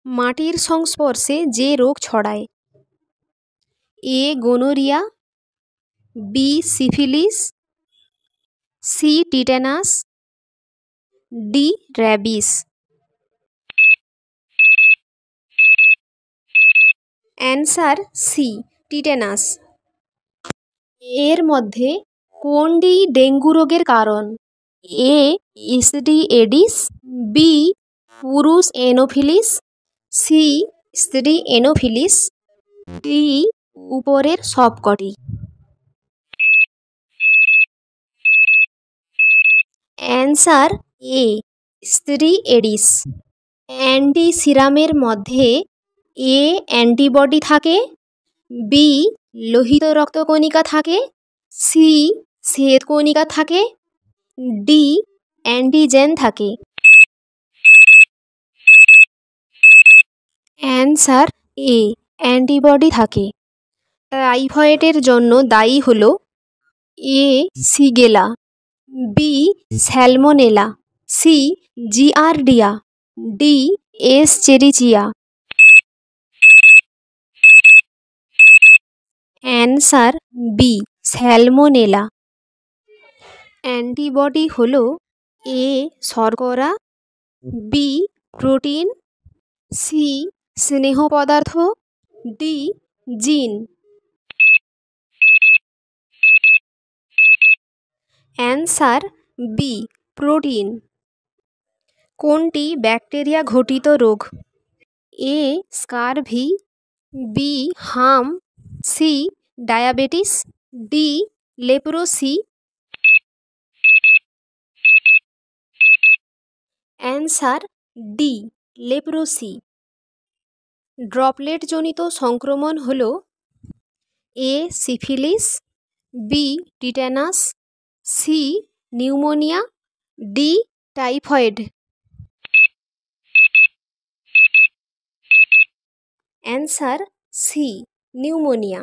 মাটির সংস্পর্শে যে রোগ ছড়ায়। A gonorrhoea, B syphilis, C tetanus, D rabies. Answer C tetanus. এর মধ্যে কোনটি ডেঙ্গু রোগের কারণ? এ ইসডি এডিস, বি পুরুষ এনোফিলিস, সি স্ত্রী এনোফিলিস, ডি উপরের সবকটি। অ্যান্সার এ স্ত্রী এডিস। অ্যান্টি সিরামের মধ্যে এ অ্যান্টিবডি থাকে, বি লোহিত রক্তকণিকা থাকে, সি শ্বেতকণিকা থাকে, ডি অ্যান্টিজেন থাকে। অ্যান্সার এ অ্যান্টিবডি থাকে। টাইফয়েডের জন্য দায়ী হল A Shigella, B Salmonella, C Giardia, D Escherichia. Answer B Salmonella. Antibody হল এ শর্করা, বি প্রোটিন, সি স্নেহ পদার্থ, D gene. Answer B protein. কোনটি ব্যাকটেরিয়া ঘটিত রোগ? এ স্কারভি, বি হাম, C diabetes, D leprosy. Answer D leprosy. ড্রপলেটজনিত সংক্রমণ হল A syphilis, B tetanus, C pneumonia, D typhoid. Answer C pneumonia.